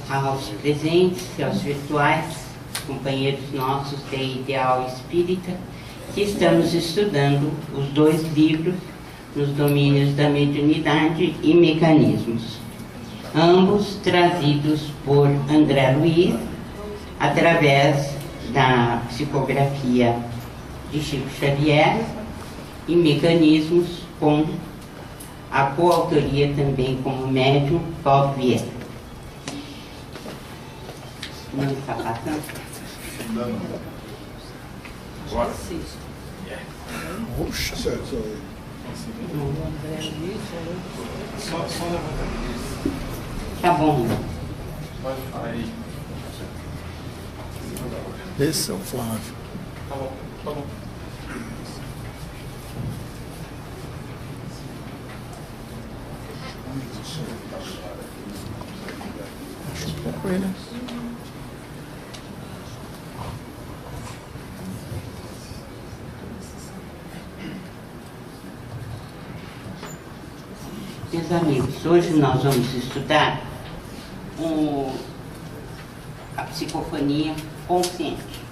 aos presentes e aos virtuais, companheiros nossos de Ideal Espírita, que estamos estudando os 2 livros nos domínios da mediunidade e mecanismos, ambos trazidos por André Luiz, através da psicografia de Chico Xavier, e mecanismos com a coautoria também como médium Paulo Vieira. Não está passando? Não. Bora. Puxa. Só levantar. Tá bom. Aí. Esse é o Flávio. Tá bom, tá bom. Acho um pouco aí, né? Meus amigos, hoje nós vamos estudar a psicofonia consciente.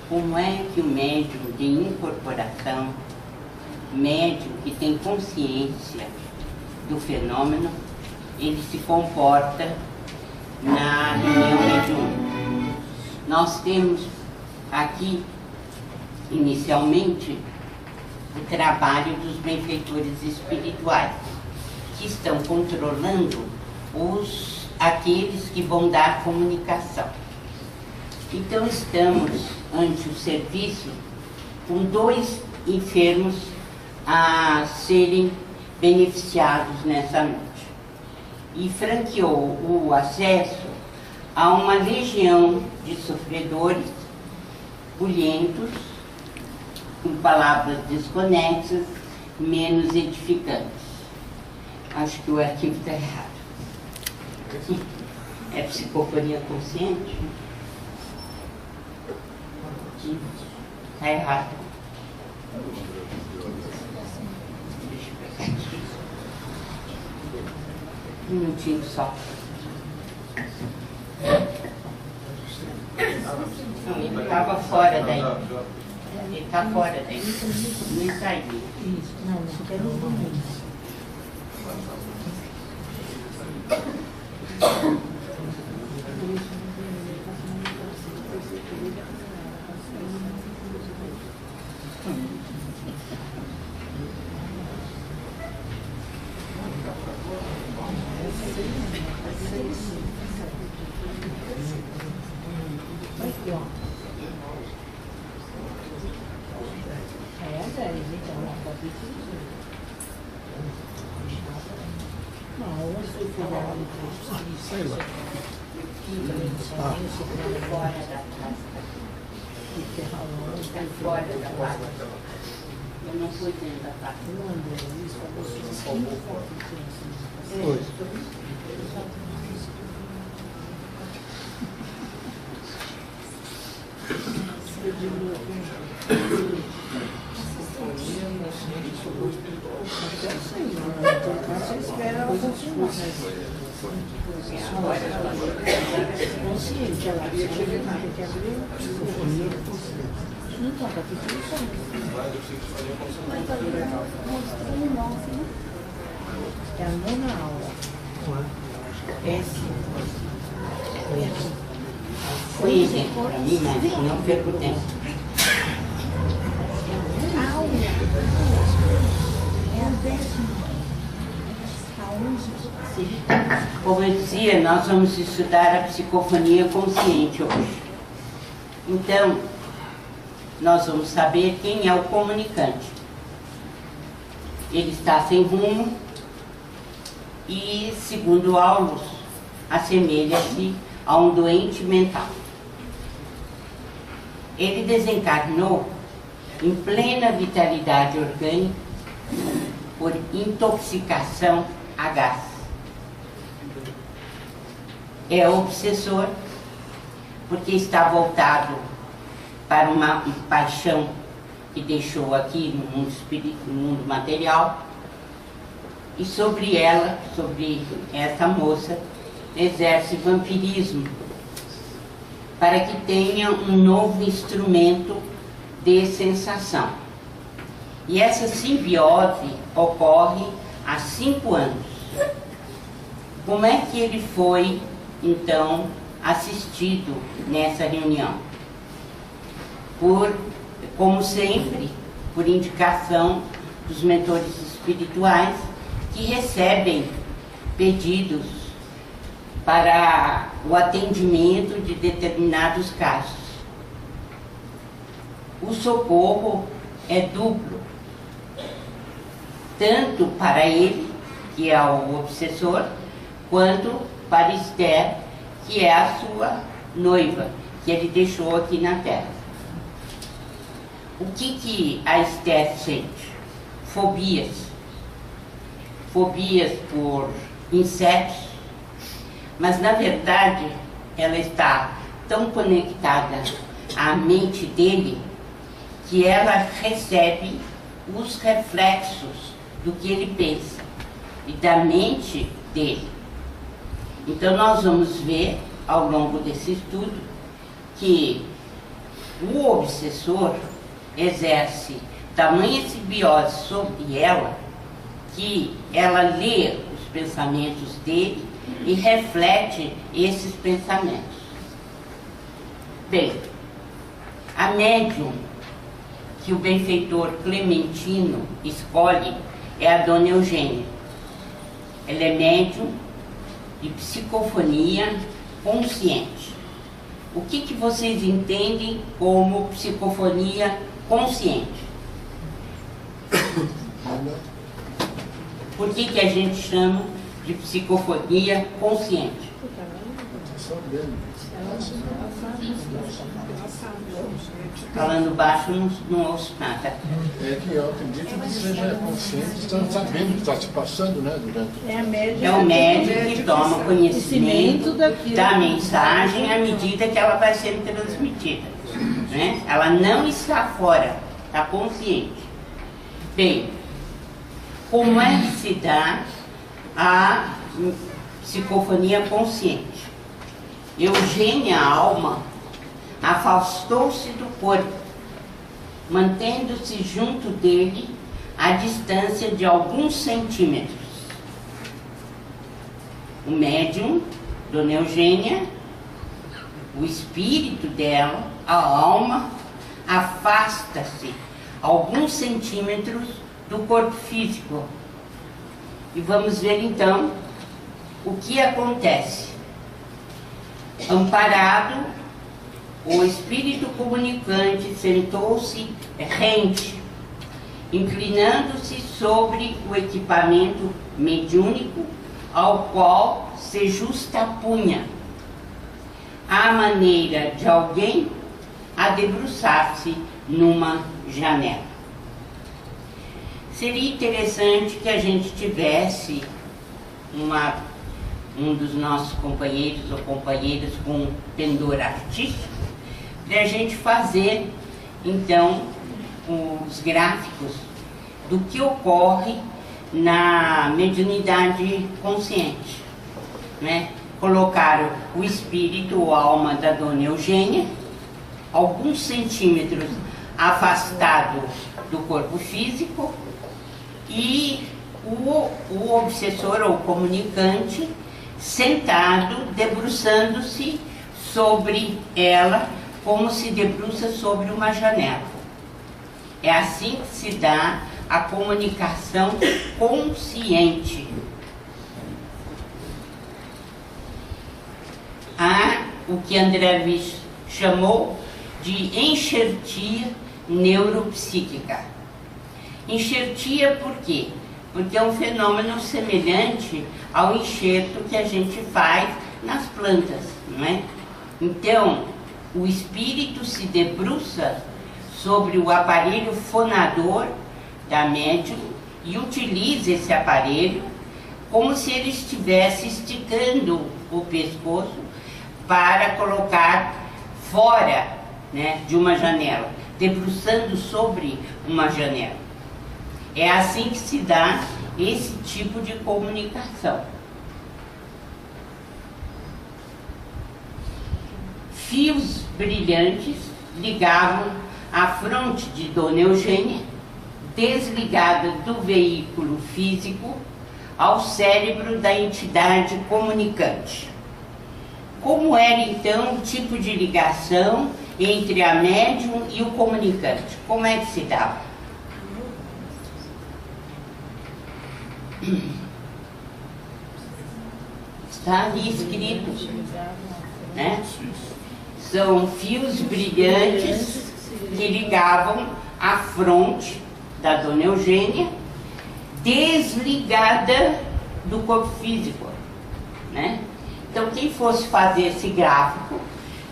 Como é que o médium de incorporação, médium que tem consciência do fenômeno, ele se comporta na reunião mediúnica. Nós temos aqui, inicialmente, o trabalho dos benfeitores espirituais, que estão controlando aqueles que vão dar comunicação. Então estamos ante o serviço com 2 enfermos a serem beneficiados nessa noite. E franqueou o acesso a uma legião de sofredores bulhentos, com palavras desconexas, menos edificantes. Acho que o arquivo está errado. É psicofonia consciente? Está errado. Deixa eu pegar aqui. Um minutinho só. Não, ele estava fora daí. Ele está fora daí. Não está aí. Isso, não quero um Sei lá. Fora da placa. Eu não fui dentro da placa. Foi. consciente, ela ia chegar que abriu. Não toca, porque não sabe. É a 9ª aula. Foi exemplo para mim, mas não perco tempo. Como eu dizia, nós vamos estudar a psicofonia consciente hoje. Então, nós vamos saber quem é o comunicante. Ele está sem rumo e, segundo Aulus, assemelha-se a um doente mental. Ele desencarnou em plena vitalidade orgânica por intoxicação a gás. É obsessor porque está voltado para uma paixão que deixou aqui no mundo espírito, no mundo material, e sobre ela, sobre essa moça, exerce vampirismo, para que tenha um novo instrumento de sensação. E essa simbiose ocorre há 5 anos. Como é que ele foi, então, assistido nessa reunião? Como sempre, por indicação dos mentores espirituais, que recebem pedidos para o atendimento de determinados casos. O socorro é duplo, tanto para ele, que é o obsessor, quanto para Esther, que é a sua noiva, que ele deixou aqui na Terra. O que a Esther sente? Fobias. Fobias por insetos, mas na verdade ela está tão conectada à mente dele que ela recebe os reflexos do que ele pensa e da mente dele. Então nós vamos ver ao longo desse estudo que o obsessor exerce tamanha simbiose sobre ela que ela lê os pensamentos dele e reflete esses pensamentos. Bem, a médium que o benfeitor Clementino escolhe é a Dona Eugênia. Ela é médium de psicofonia consciente. O que vocês entendem como psicofonia consciente? Por que a gente chama de psicofonia consciente? Falando baixo, não ouço nada. É que eu acredito que seja consciente, estão sabendo o que está se passando, né? Durante... É o médium que toma conhecimento da mensagem à medida que ela vai sendo transmitida. Né? Ela não está fora, está consciente. Bem, como é que se dá a psicofonia consciente? Eugênia, a alma, afastou-se do corpo, mantendo-se junto dele a distância de alguns centímetros. O médium, Dona Eugênia, o espírito dela, a alma, afasta-se alguns centímetros do corpo físico. E vamos ver então o que acontece. Amparado, o espírito comunicante sentou-se rente, inclinando-se sobre o equipamento mediúnico ao qual se justapunha, à maneira de alguém a debruçar-se numa janela. Seria interessante que a gente tivesse um dos nossos companheiros ou companheiras com pendor artístico, para a gente fazer, então, os gráficos do que ocorre na mediunidade consciente. Né? Colocaram o espírito ou a alma da Dona Eugênia, alguns centímetros afastado do corpo físico, e o obsessor ou comunicante sentado, debruçando-se sobre ela, como se debruça sobre uma janela. É assim que se dá a comunicação consciente. Há o que André Luiz chamou de enxertia neuropsíquica. Enxertia por quê? Porque é um fenômeno semelhante ao enxerto que a gente faz nas plantas, não é? Então, o espírito se debruça sobre o aparelho fonador da médium e utiliza esse aparelho como se ele estivesse esticando o pescoço para colocar fora, né, de uma janela, debruçando sobre uma janela. É assim que se dá esse tipo de comunicação. fios brilhantes ligavam a fronte de Dona Eugênia, desligada do veículo físico, ao cérebro da entidade comunicante. Como era então o tipo de ligação entre a médium e o comunicante? Como é que se dava? Está ali escrito, né? São fios brilhantes que ligavam a fronte da Dona Eugênia, desligada do corpo físico, né? Então, quem fosse fazer esse gráfico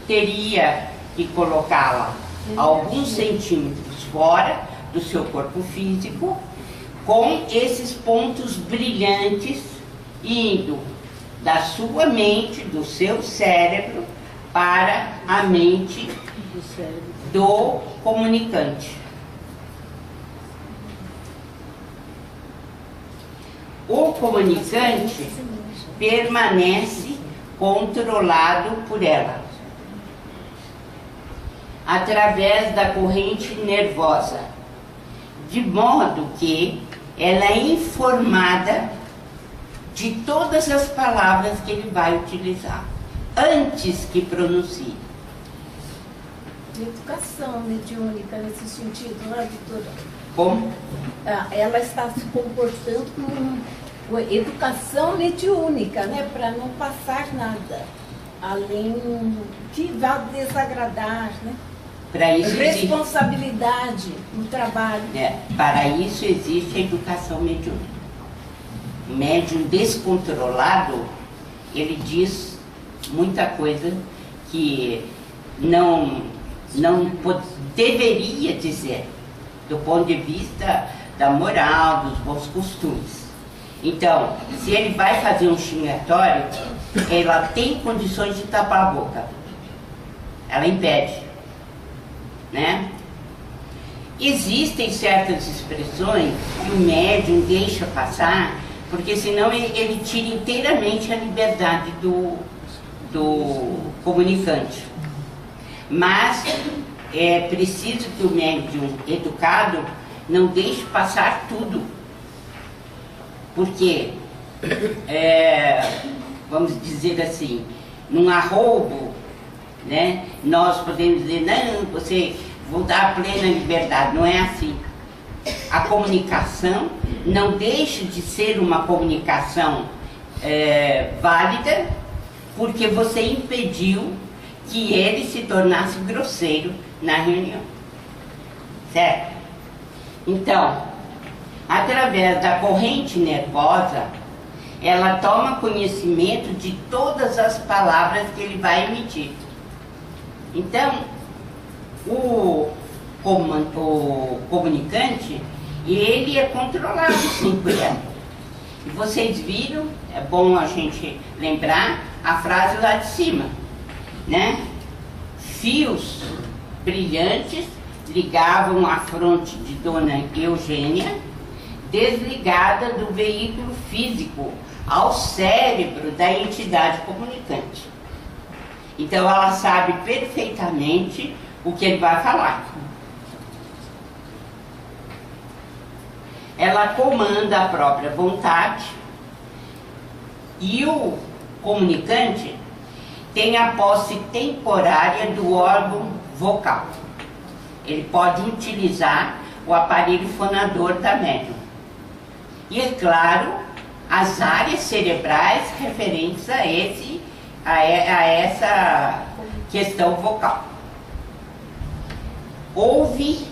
teria que colocá-la alguns centímetros fora do seu corpo físico, com esses pontos brilhantes indo da sua mente, do seu cérebro, para a mente do comunicante. O comunicante permanece controlado por ela, através da corrente nervosa, de modo que ela é informada de todas as palavras que ele vai utilizar, antes que pronuncie. Educação mediúnica nesse sentido, não é, doutora? Como? Ela está se comportando como educação mediúnica, né? Para não passar nada além que vá desagradar, né? Para isso responsabilidade no trabalho. Para isso existe a educação mediúnica. O médium descontrolado, ele diz muita coisa que não deveria dizer, do ponto de vista da moral, dos bons costumes. Então, se ele vai fazer um xingatório, ela tem condições de tapar a boca. Ela impede, né? Existem certas expressões que o médium deixa passar, porque senão ele tira inteiramente a liberdade do comunicante. Mas é preciso que o médium educado não deixe passar tudo. Porque, vamos dizer assim, num arroubo, né, nós podemos dizer, não, você vou dar plena liberdade. Não é assim. A comunicação não deixa de ser uma comunicação válida, porque você impediu que ele se tornasse grosseiro na reunião. Certo? Então, através da corrente nervosa, ela toma conhecimento de todas as palavras que ele vai emitir. Então, o comunicante, ele é controlado sim por ela. E vocês viram, é bom a gente lembrar a frase lá de cima, né? Fios brilhantes ligavam a fronte de Dona Eugênia, desligada do veículo físico, ao cérebro da entidade comunicante. Então ela sabe perfeitamente o que ele vai falar. Ela comanda a própria vontade e o comunicante tem a posse temporária do órgão vocal. Ele pode utilizar o aparelho fonador da médium. E, é claro, as áreas cerebrais referentes a essa questão vocal. Ouve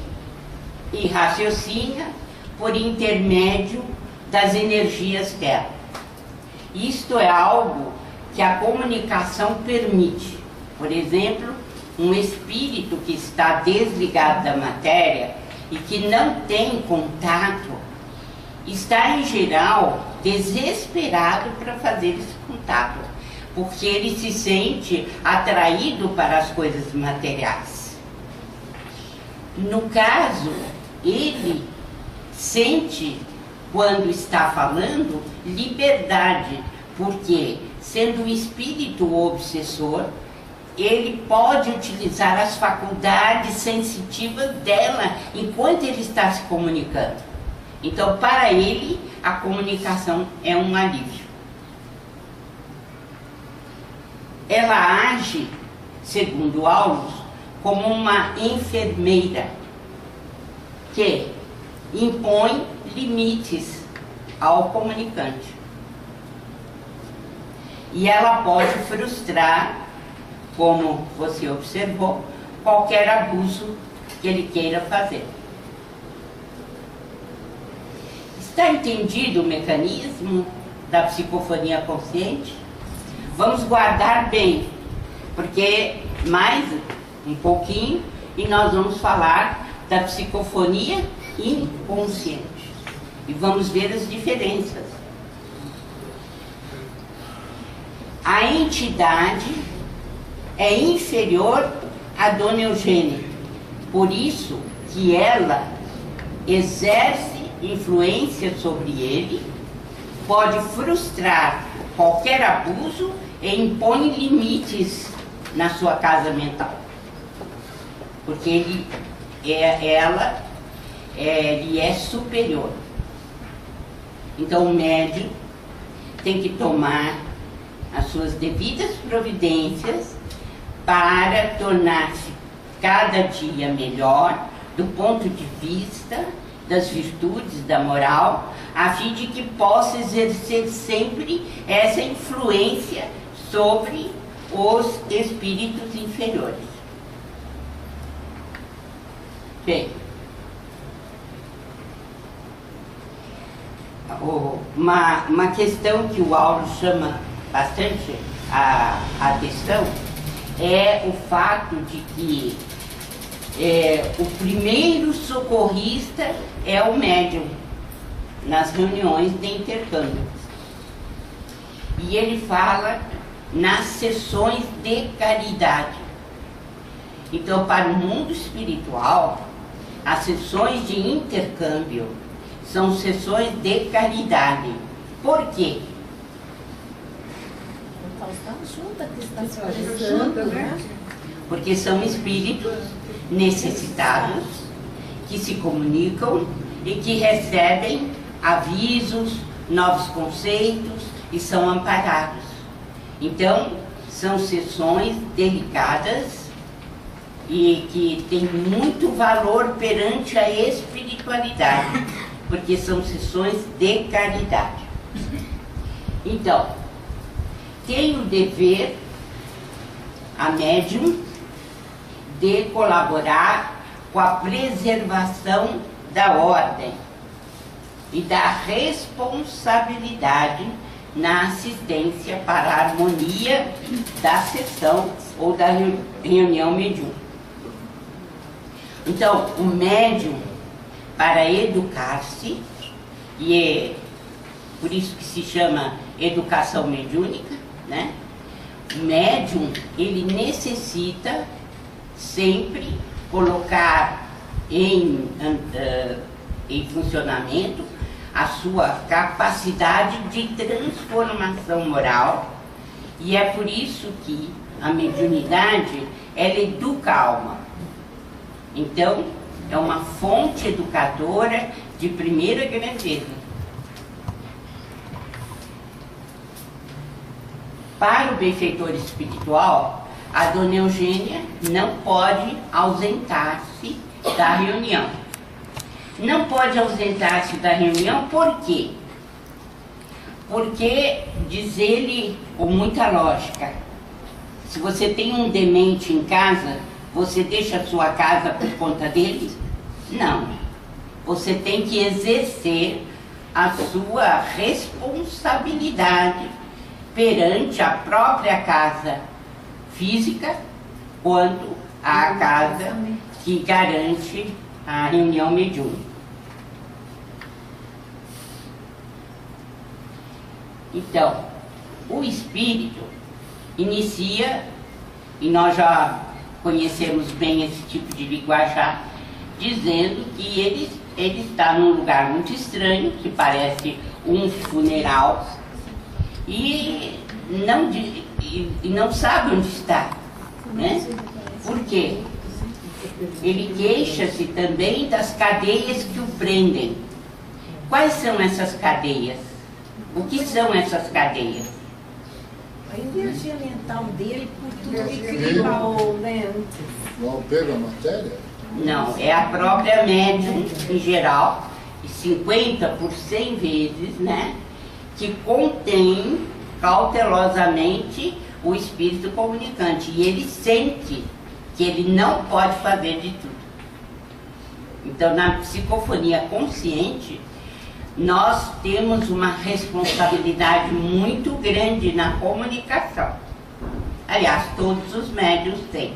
e raciocina por intermédio das energias dela. Isto é algo que a comunicação permite. Por exemplo, um espírito que está desligado da matéria e que não tem contato, está em geral desesperado para fazer esse contato, porque ele se sente atraído para as coisas materiais. No caso, ele sente, quando está falando, liberdade, porque, sendo o espírito obsessor, ele pode utilizar as faculdades sensitivas dela enquanto ele está se comunicando. Então, para ele, a comunicação é um alívio. Ela age, segundo Aulus, como uma enfermeira que impõe limites ao comunicante. E ela pode frustrar, como você observou, qualquer abuso que ele queira fazer. Está entendido o mecanismo da psicofonia consciente? Vamos guardar bem, porque mais um pouquinho e nós vamos falar da psicofonia inconsciente. E vamos ver as diferenças. A entidade é inferior à Dona Eugênia. Por isso que ela exerce influência sobre ele, pode frustrar qualquer abuso e impõe limites na sua casa mental. Porque ele é superior. Então o médium tem que tomar as suas devidas providências para tornar-se cada dia melhor do ponto de vista das virtudes, da moral, a fim de que possa exercer sempre essa influência sobre os espíritos inferiores. Bem, uma questão que o Aulus chama bastante a atenção é o fato de que o primeiro socorrista é o médium nas reuniões de intercâmbio. E ele fala nas sessões de caridade. Então, para o mundo espiritual, as sessões de intercâmbio são sessões de caridade. Por quê? Porque são espíritos necessitados que se comunicam e que recebem avisos, novos conceitos e são amparados. Então, são sessões delicadas e que têm muito valor perante a espiritualidade, porque são sessões de caridade. Então, tem o dever, a médium, de colaborar com a preservação da ordem e da responsabilidade na assistência para a harmonia da sessão ou da reunião mediúnica. Então, o médium, para educar-se, e é por isso que se chama educação mediúnica, né? O médium, ele necessita sempre colocar em funcionamento a sua capacidade de transformação moral, e é por isso que a mediunidade, ela educa a alma. Então, é uma fonte educadora de primeira grandeza. Para o benfeitor espiritual, a Dona Eugênia não pode ausentar-se da reunião. Não pode ausentar-se da reunião por quê? Porque, diz ele com muita lógica, se você tem um demente em casa, você deixa a sua casa por conta dele? Não. Você tem que exercer a sua responsabilidade perante a própria casa física, quanto à casa que garante a reunião mediúnica. Então, o espírito inicia, e nós já conhecemos bem esse tipo de linguajar, dizendo que ele está num lugar muito estranho, que parece um funeral, e não sabe onde está. né? Por quê? Ele queixa-se também das cadeias que o prendem. Quais são essas cadeias? O que são essas cadeias? A energia mental dele, por tudo que criou, né? O apego à matéria? Não, é a própria médium, em geral, 50 por 100 vezes, né? Que contém cautelosamente o espírito comunicante. E ele sente que ele não pode fazer de tudo. Então, na psicofonia consciente, nós temos uma responsabilidade muito grande na comunicação. Aliás, todos os médiuns têm,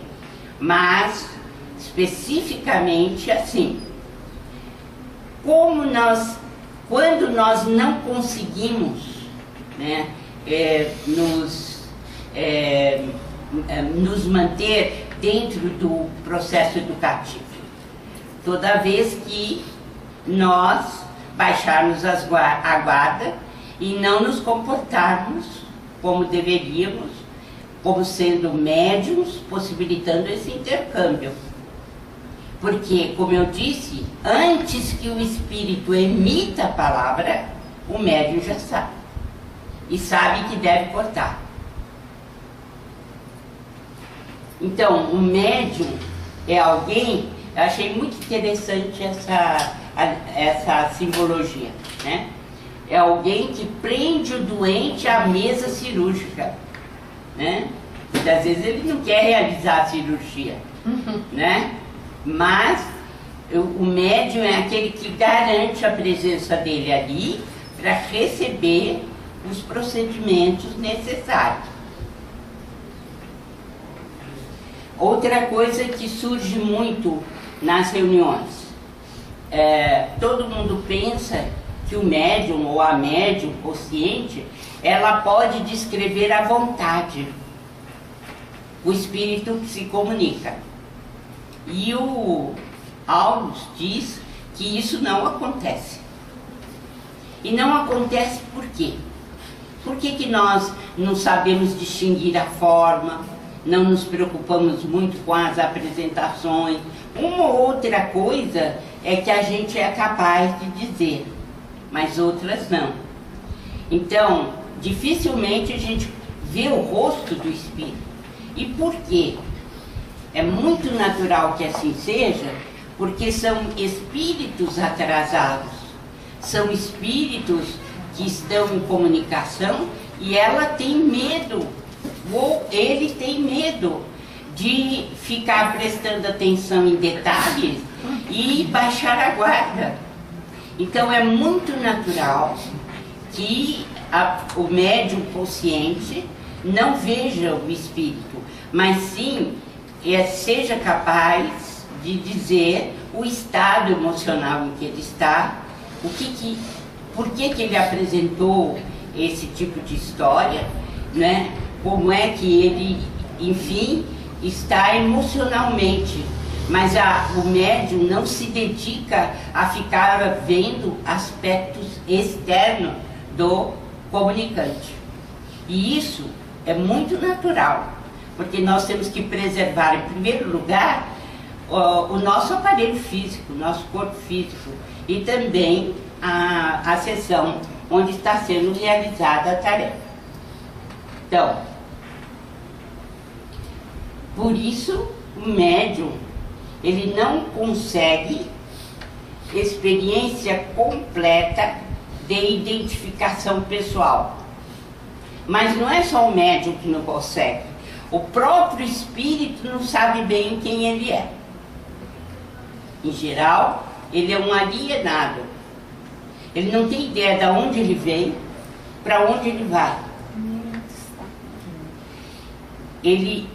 mas especificamente assim. Quando nós não conseguimos, né, nos manter dentro do processo educativo, toda vez que nós baixarmos a guarda e não nos comportarmos como deveríamos, como sendo médiums, possibilitando esse intercâmbio. Porque, como eu disse, antes que o espírito emita a palavra, o médium já sabe. E sabe que deve cortar. Então, o médium é alguém... Eu achei muito interessante essa simbologia, né? É alguém que prende o doente à mesa cirúrgica, né? Muitas vezes ele não quer realizar a cirurgia, né? Mas o médium é aquele que garante a presença dele ali para receber os procedimentos necessários. Outra coisa que surge muito nas reuniões, todo mundo pensa que o médium ou a médium consciente, ela pode descrever à vontade o espírito que se comunica. E o Aulus diz que isso não acontece. E não acontece por quê? Por que nós não sabemos distinguir a forma, não nos preocupamos muito com as apresentações? Uma ou outra coisa é que a gente é capaz de dizer, mas outras não. Então, dificilmente a gente vê o rosto do espírito. E por quê? É muito natural que assim seja, porque são espíritos atrasados, são espíritos que estão em comunicação e ela tem medo, ou ele tem medo de ficar prestando atenção em detalhes e baixar a guarda. Então é muito natural que o médium consciente não veja o espírito, mas sim seja capaz de dizer o estado emocional em que ele está, por que ele apresentou esse tipo de história, né? Como é que ele, enfim, está emocionalmente. Mas o médium não se dedica a ficar vendo aspectos externos do comunicante. E isso é muito natural, porque nós temos que preservar, em primeiro lugar, o nosso aparelho físico, o nosso corpo físico, e também a sessão onde está sendo realizada a tarefa. Então, por isso, o médium, ele não consegue experiência completa de identificação pessoal. Mas não é só o médium que não consegue. O próprio espírito não sabe bem quem ele é. Em geral, ele é um alienado. Ele não tem ideia de onde ele vem, para onde ele vai. Ele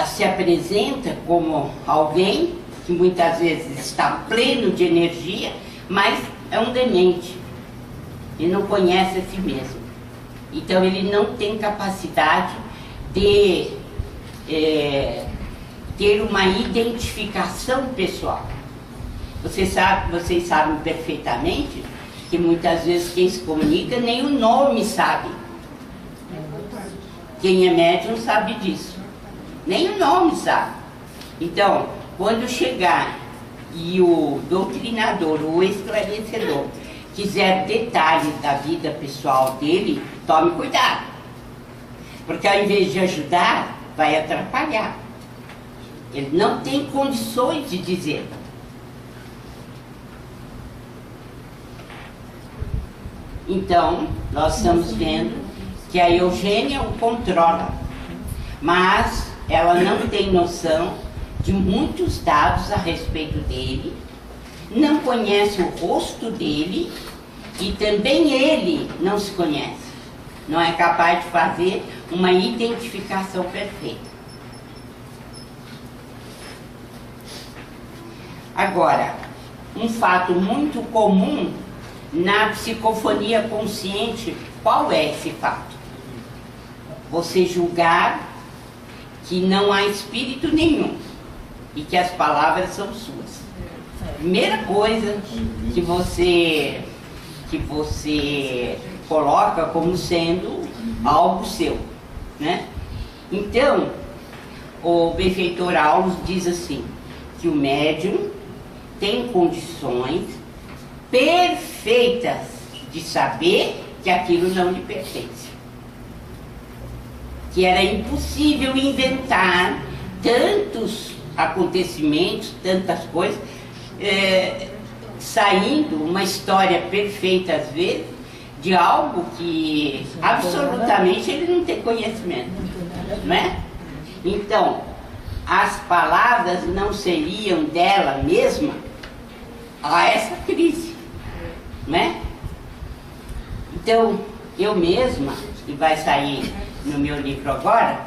se apresenta como alguém que muitas vezes está pleno de energia, mas é um demente. Ele não conhece a si mesmo. Então ele não tem capacidade de ter uma identificação pessoal. Vocês sabem perfeitamente que muitas vezes quem se comunica nem o nome sabe. Quem é médium sabe disso. nem o nome sabe. Então, quando chegar e o doutrinador, o esclarecedor, quiser detalhes da vida pessoal dele, tome cuidado. Porque ao invés de ajudar, vai atrapalhar. Ele não tem condições de dizer. Então, nós estamos vendo que a Eugênia o controla, mas ela não tem noção de muitos dados a respeito dele, não conhece o rosto dele e também ele não se conhece. Não é capaz de fazer uma identificação perfeita. Agora, um fato muito comum na psicofonia consciente, qual é esse fato? Você julgar que não há espírito nenhum e que as palavras são suas. Primeira coisa que você coloca como sendo algo seu, né? Então, o benfeitor Aulos diz assim, que o médium tem condições perfeitas de saber que aquilo não lhe pertence. Que era impossível inventar tantos acontecimentos, tantas coisas, saindo uma história perfeita às vezes, de algo que absolutamente ele não tem conhecimento, não é? Então, as palavras não seriam dela mesma a essa crise, não é? Então, eu mesma, e vai sair no meu livro agora,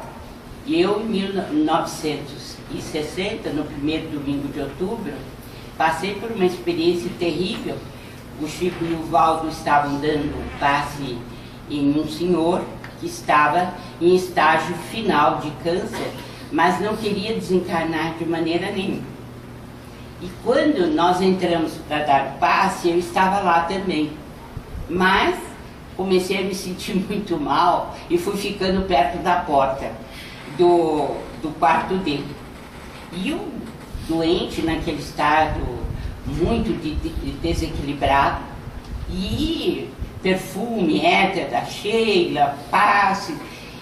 eu em 1960, no primeiro domingo de outubro, passei por uma experiência terrível. O Chico e o Valdo estavam dando passe em um senhor que estava em estágio final de câncer, mas não queria desencarnar de maneira nenhuma. E quando nós entramos para dar o passe, eu estava lá também. Mas comecei a me sentir muito mal e fui ficando perto da porta do quarto dele. E o doente, naquele estado muito desequilibrado, e perfume, éter da Sheila, passe,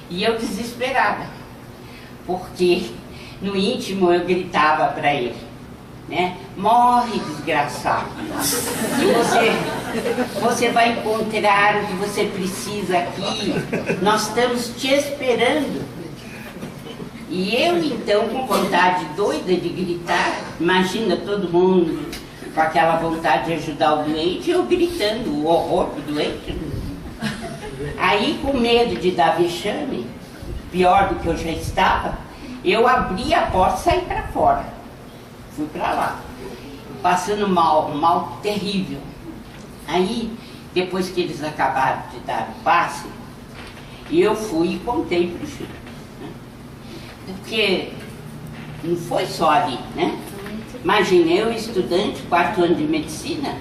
e eu desesperada, porque no íntimo eu gritava para ele, né? Morre, desgraçado, e você vai encontrar o que você precisa aqui, nós estamos te esperando. E eu então, com vontade doida de gritar, imagina todo mundo com aquela vontade de ajudar o doente, eu gritando o horror do doente. Aí, com medo de dar vexame, pior do que eu já estava, eu abri a porta e saí para fora. Fui para lá, passando mal terrível. Aí, depois que eles acabaram de dar o passe, eu fui e contei para o Chico. Porque não foi só ali, né? Imagina, eu estudante, 4º ano de medicina,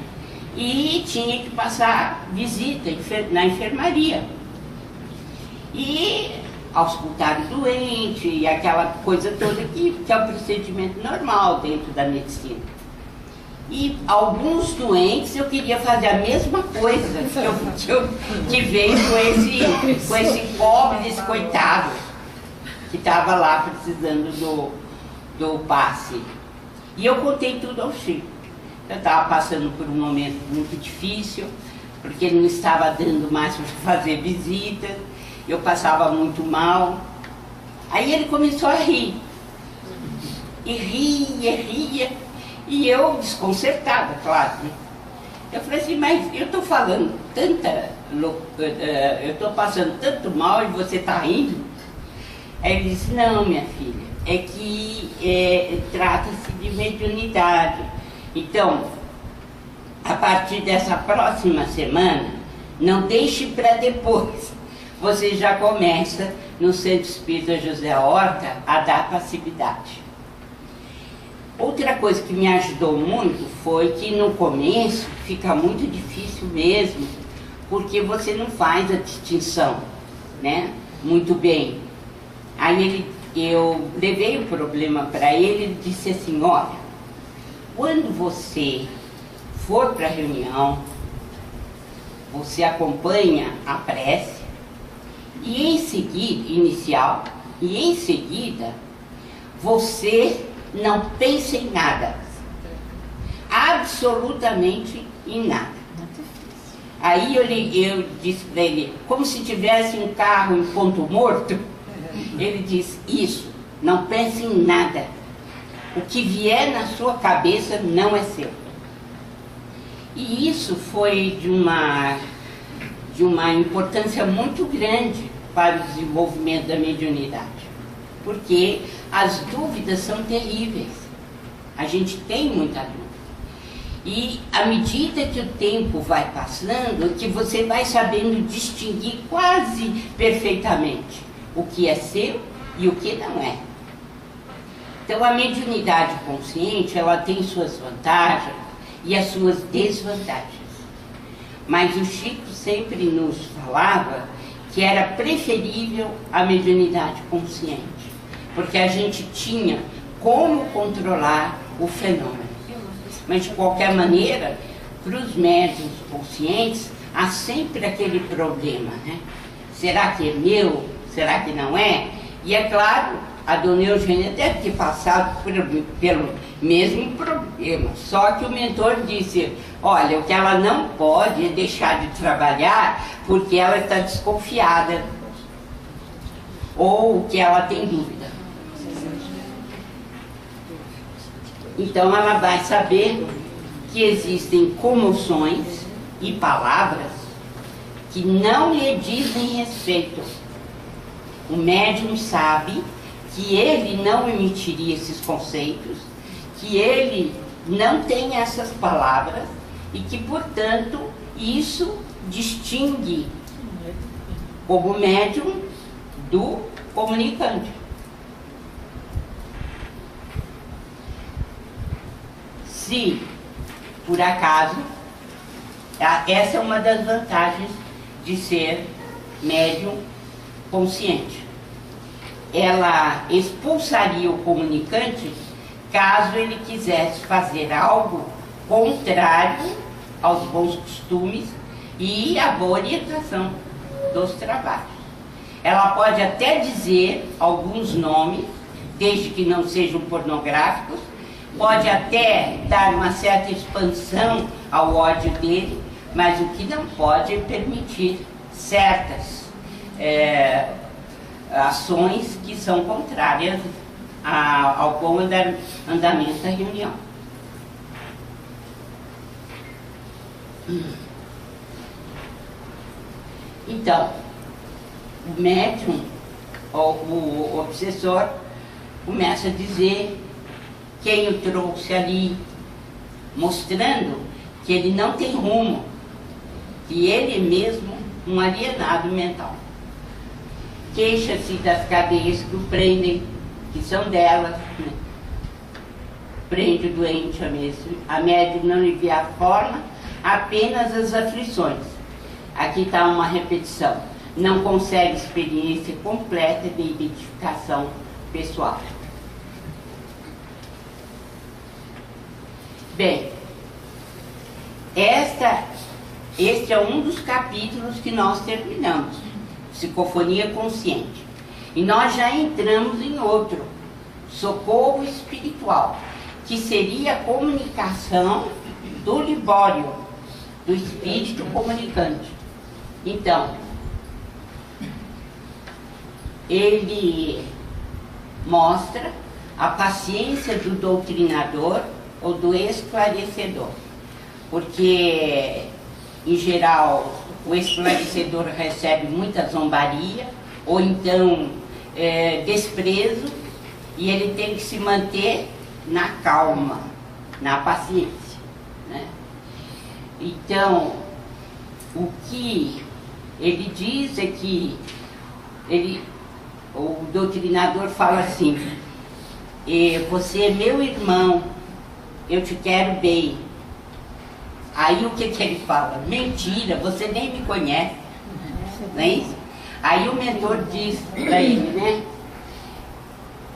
e tinha que passar visita na enfermaria. E auscultar o doente, e aquela coisa toda que é o procedimento normal dentro da medicina. E alguns doentes eu queria fazer a mesma coisa que veio com esse pobre, desse coitado, que estava lá precisando do passe. E eu contei tudo ao Chico. Eu estava passando por um momento muito difícil, porque ele não estava dando mais para fazer visita, eu passava muito mal. Aí ele começou a rir. E ria, e eu desconcertada, claro, né? Eu falei assim, mas eu estou falando eu estou passando tanto mal e você está rindo? Aí ele disse, não, minha filha, é que trata-se de mediunidade. Então, a partir dessa próxima semana, não deixe para depois. Você já começa no Centro Espírita José Horta a dar passividade. Outra coisa que me ajudou muito foi que no começo fica muito difícil mesmo, porque você não faz a distinção, né, muito bem. Aí ele eu levei o problema para ele, ele disse assim, olha, quando você for para a reunião, você acompanha a prece e em seguida, inicial, e em seguida, você não pensa em nada, absolutamente em nada. Aí eu disse para ele, como se tivesse um carro em ponto morto, ele disse, isso, não pense em nada, o que vier na sua cabeça não é seu. E isso foi de uma importância muito grande para o desenvolvimento da mediunidade, porque as dúvidas são terríveis, a gente tem muita dúvida. E à medida que o tempo vai passando, que você vai sabendo distinguir quase perfeitamente o que é seu e o que não é. Então a mediunidade consciente, ela tem suas vantagens e as suas desvantagens. Mas o Chico sempre nos falava que era preferível a mediunidade consciente, porque a gente tinha como controlar o fenômeno. Mas de qualquer maneira, para os médiuns conscientes, há sempre aquele problema, né? Será que é meu? Será que não é? E é claro, a dona Eugênia deve ter passado pelo mesmo problema, só que o mentor disse, olha, o que ela não pode é deixar de trabalhar porque ela está desconfiada ou que ela tem dúvida. Então ela vai saber que existem comoções e palavras que não lhe dizem respeito. O médium sabe que ele não emitiria esses conceitos, que ele não tem essas palavras e que, portanto, isso distingue como médium do comunicante. Se, por acaso, essa é uma das vantagens de ser médium consciente. Ela expulsaria o comunicante caso ele quisesse fazer algo contrário aos bons costumes e à boa orientação dos trabalhos. Ela pode até dizer alguns nomes, desde que não sejam pornográficos, pode até dar uma certa expansão ao ódio dele, mas o que não pode é permitir certas ações que são contrárias ao bom andamento da reunião. Então, o médium, o obsessor, começa a dizer quem o trouxe ali, mostrando que ele não tem rumo, que ele é mesmo um alienado mental. Queixa-se das cadeias que o prendem, que são delas, né? Prende o doente a médium não lhe vê a forma, apenas as aflições. Aqui está uma repetição. Não consegue experiência completa de identificação pessoal. Bem, este é um dos capítulos que nós terminamos, Psicofonia Consciente. E nós já entramos em outro, Socorro Espiritual, que seria a comunicação do Libório, do espírito comunicante. Então, ele mostra a paciência do doutrinador ou do esclarecedor, porque em geral o esclarecedor recebe muita zombaria ou então desprezo, e ele tem que se manter na calma, na paciência, né? Então, o que ele diz é que o doutrinador fala assim, você é meu irmão, eu te quero bem. Aí o que ele fala? Mentira, você nem me conhece, não é isso? Aí o mentor diz para ele, né?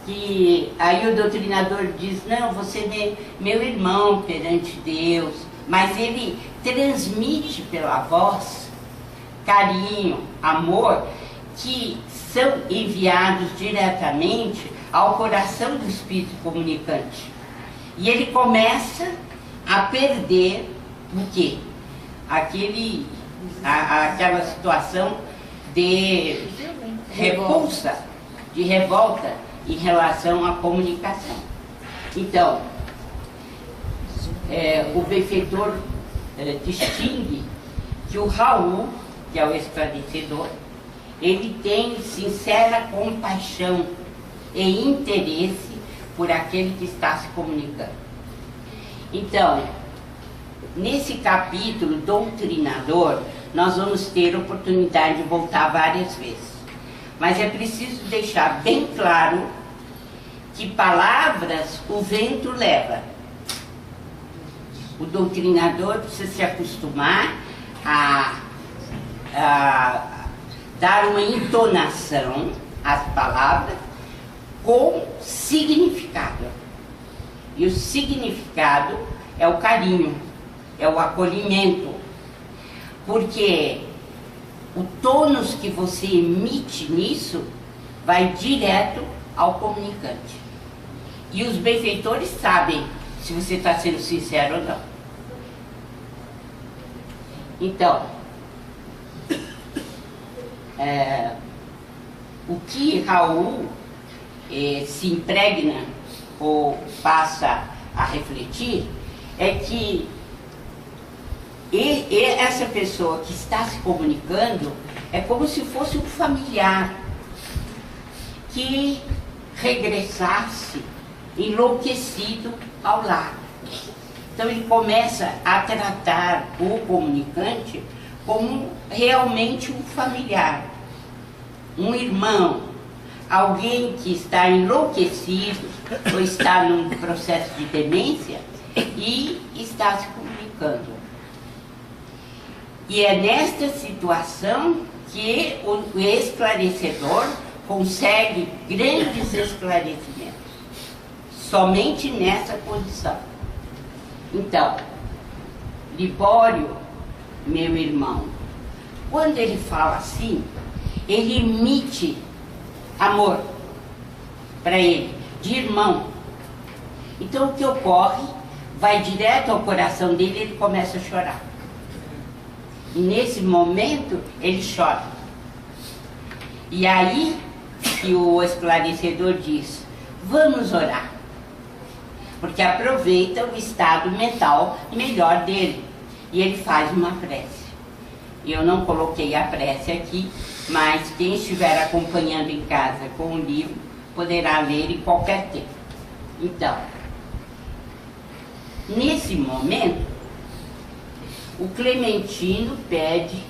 que aí o doutrinador diz, não, você é meu irmão perante Deus, mas ele transmite pela voz carinho, amor, que são enviados diretamente ao coração do Espírito comunicante. E ele começa a perder o quê? Aquela situação de repulsa, de revolta em relação à comunicação. Então, o benfeitor distingue que o Raul, que é o esclarecedor, ele tem sincera compaixão e interesse por aquele que está se comunicando. Então, nesse capítulo doutrinador, nós vamos ter oportunidade de voltar várias vezes. Mas é preciso deixar bem claro que palavras o vento leva. O doutrinador precisa se acostumar a dar uma entonação às palavras com significado. E o significado é o carinho, é o acolhimento. Porque o tônus que você emite nisso vai direto ao comunicante. E os benfeitores sabem se você está sendo sincero ou não. Então, o que Raul se impregna ou passa a refletir é que essa pessoa que está se comunicando é como se fosse um familiar que regressasse enlouquecido ao lar. Então ele começa a tratar o comunicante como realmente um familiar, um irmão, alguém que está enlouquecido ou está num processo de demência e está se comunicando. E é nesta situação que o esclarecedor consegue grandes esclarecimentos, somente nessa condição. Então, Libório, meu irmão, quando ele fala assim, ele emite amor para ele, de irmão. Então o que ocorre, vai direto ao coração dele e ele começa a chorar. E nesse momento ele chora. E aí que o esclarecedor diz, vamos orar. Porque aproveita o estado mental melhor dele. E ele faz uma prece. Eu não coloquei a prece aqui, mas quem estiver acompanhando em casa com o livro, poderá ler em qualquer tempo. Então, nesse momento, o Clementino pede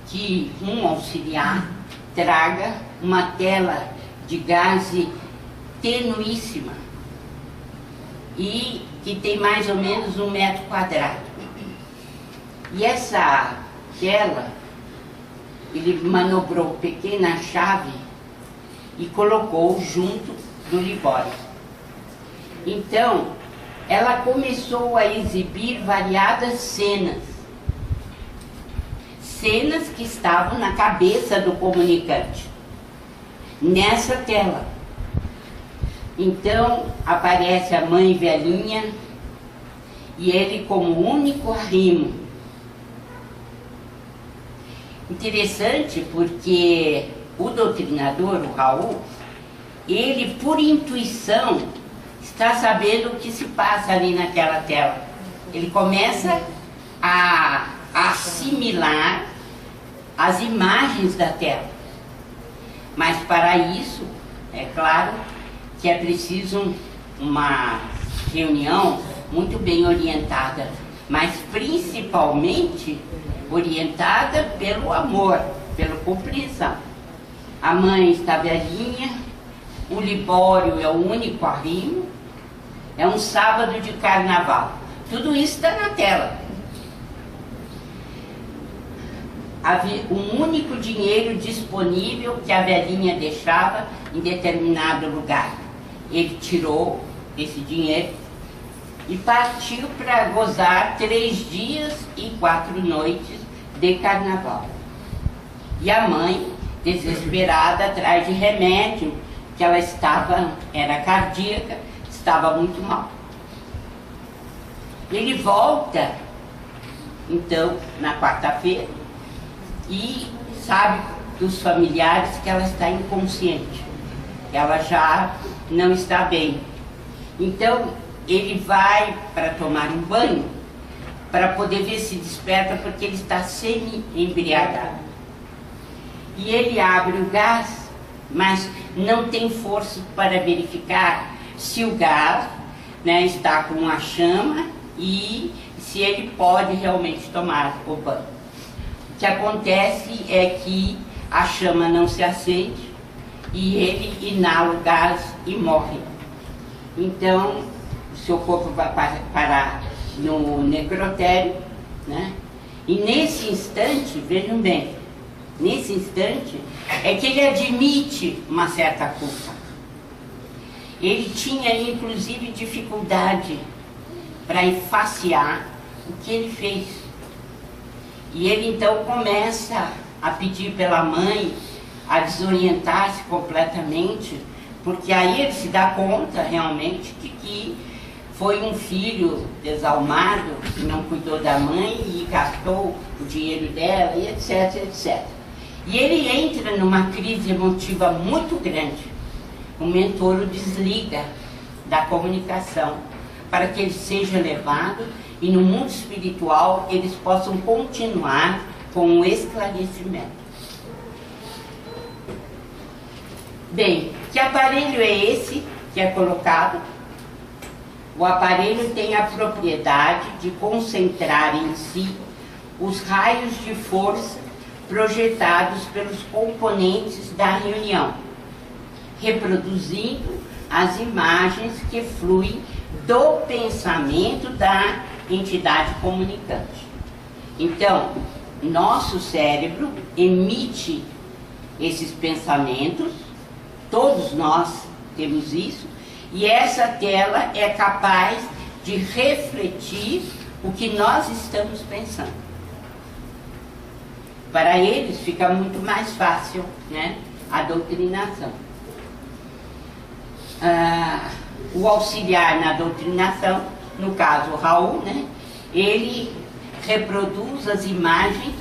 que um auxiliar traga uma tela de gaze tenuíssima e que tem mais ou menos 1 metro quadrado. E essa tela, ele manobrou pequena chave e colocou junto do Libório. Então, ela começou a exibir variadas cenas. Cenas que estavam na cabeça do comunicante, nessa tela. Então, aparece a mãe velhinha e ele como único arrimo. Interessante porque o doutrinador, o Raul, ele por intuição está sabendo o que se passa ali naquela tela. Ele começa a assimilar as imagens da tela. Mas para isso, é claro que é preciso uma reunião muito bem orientada, mas principalmente orientada pelo amor, pela compreensão. A mãe está velhinha, o Libório é o único arrimo, é um sábado de carnaval. Tudo isso está na tela. Havia um único dinheiro disponível que a velhinha deixava em determinado lugar. ele tirou esse dinheiro e partiu para gozar 3 dias e 4 noites de carnaval. E a mãe, desesperada, atrás de remédio, que ela era cardíaca, estava muito mal. Ele volta, então, na quarta-feira, e sabe dos familiares que ela está inconsciente, ela já não está bem. Então, ele vai para tomar um banho, para poder ver se desperta, porque ele está semi-embriagado. E ele abre o gás, mas não tem força para verificar se o gás, né, está com a chama e se ele pode realmente tomar o banho. O que acontece é que a chama não se acende e ele inala o gás e morre. Então, o seu corpo vai parar no necrotério, né? E nesse instante, vejam bem, nesse instante é que ele admite uma certa culpa. Ele tinha, inclusive, dificuldade para enfaciar o que ele fez. E ele, então, começa a pedir pela mãe a desorientar-se completamente, porque aí ele se dá conta, realmente, de que foi um filho desalmado, que não cuidou da mãe e gastou o dinheiro dela, e etc, etc. E ele entra numa crise emotiva muito grande. O mentor o desliga da comunicação para que ele seja levado e no mundo espiritual eles possam continuar com o esclarecimento. Bem, que aparelho é esse que é colocado? O aparelho tem a propriedade de concentrar em si os raios de força projetados pelos componentes da reunião, reproduzindo as imagens que fluem do pensamento da entidade comunicante. Então, nosso cérebro emite esses pensamentos, todos nós temos isso, e essa tela é capaz de refletir o que nós estamos pensando. Para eles fica muito mais fácil, né, a doutrinação. O auxiliar na doutrinação, no caso o Raul, né, ele reproduz as imagens,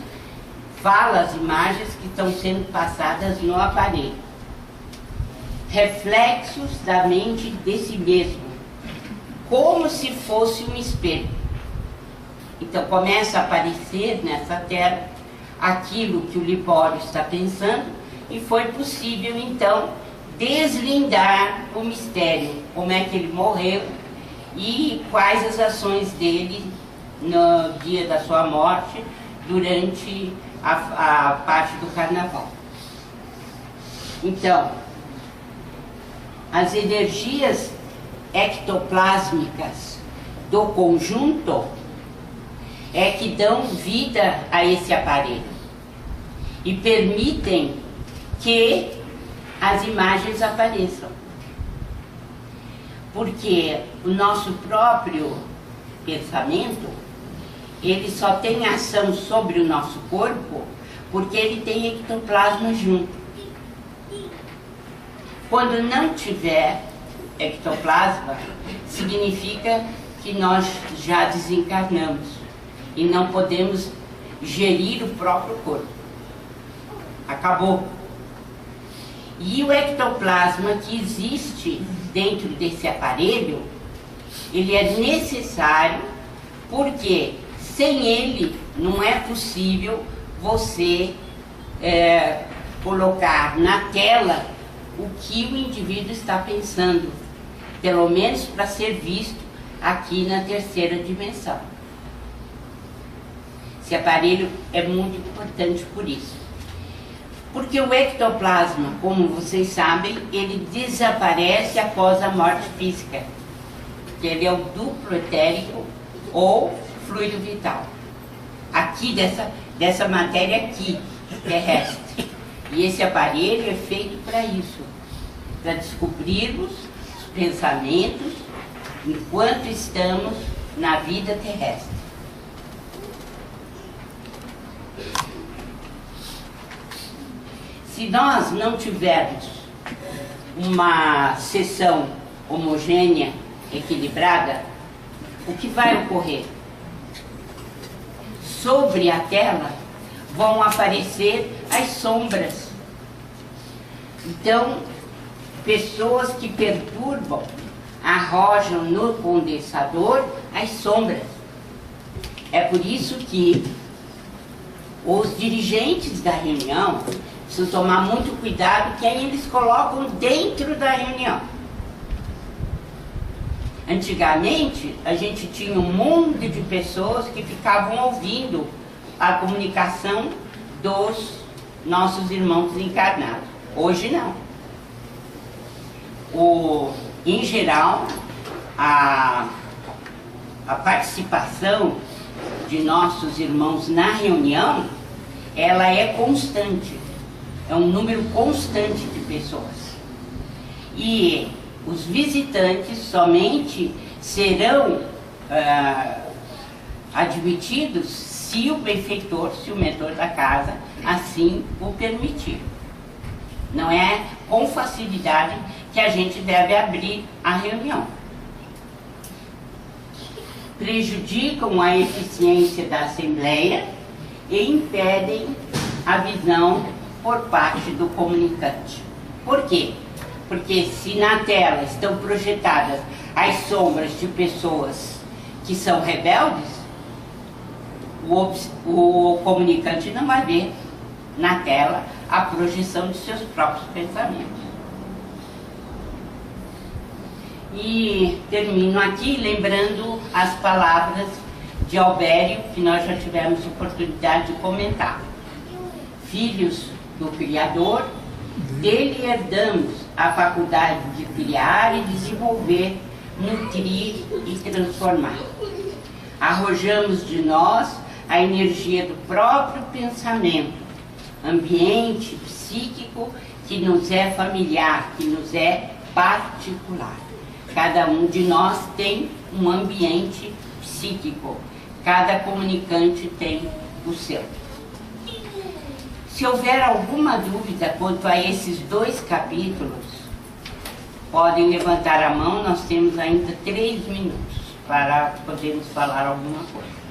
fala as imagens que estão sendo passadas no aparelho. Reflexos da mente de si mesmo, como se fosse um espelho. Então começa a aparecer nessa tela aquilo que o Libório está pensando, e foi possível então deslindar o mistério, como é que ele morreu e quais as ações dele no dia da sua morte, durante a parte do carnaval. Então, as energias ectoplásmicas do conjunto é que dão vida a esse aparelho e permitem que as imagens apareçam. Porque o nosso próprio pensamento, ele só tem ação sobre o nosso corpo porque ele tem ectoplasma junto. Quando não tiver ectoplasma, significa que nós já desencarnamos e não podemos gerir o próprio corpo. Acabou. E o ectoplasma que existe dentro desse aparelho, ele é necessário porque sem ele não é possível você colocar na tela o que o indivíduo está pensando, pelo menos para ser visto aqui na terceira dimensão. Esse aparelho é muito importante por isso. Porque o ectoplasma, como vocês sabem, ele desaparece após a morte física. Ele é o duplo etérico ou fluido vital. Aqui, dessa matéria aqui, terrestre. E esse aparelho é feito para isso, para descobrirmos os pensamentos enquanto estamos na vida terrestre. Se nós não tivermos uma sessão homogênea, equilibrada, o que vai ocorrer? Sobre a tela vão aparecer as sombras. Então, pessoas que perturbam arrojam no condensador as sombras. É por isso que os dirigentes da reunião precisam tomar muito cuidado quem eles colocam dentro da reunião. Antigamente, a gente tinha um mundo de pessoas que ficavam ouvindo a comunicação dos nossos irmãos encarnados. Hoje não. Em geral, a participação de nossos irmãos na reunião, ela é constante. É um número constante de pessoas. E os visitantes somente serão admitidos se o benfeitor, se o mentor da casa assim o permitir. Não é com facilidade que a gente deve abrir a reunião. Prejudicam a eficiência da Assembleia e impedem a visão por parte do comunicante. Por quê? Porque se na tela estão projetadas as sombras de pessoas que são rebeldes, o comunicante não vai ver na tela a projeção de seus próprios pensamentos. E termino aqui lembrando as palavras de Albério, que nós já tivemos oportunidade de comentar. Filhos do Criador, dele herdamos a faculdade de criar e desenvolver, nutrir e transformar. Arrojamos de nós a energia do próprio pensamento, ambiente psíquico que nos é familiar, que nos é particular. Cada um de nós tem um ambiente psíquico, cada comunicante tem o seu. Se houver alguma dúvida quanto a esses 2 capítulos, podem levantar a mão, nós temos ainda 3 minutos para podermos falar alguma coisa.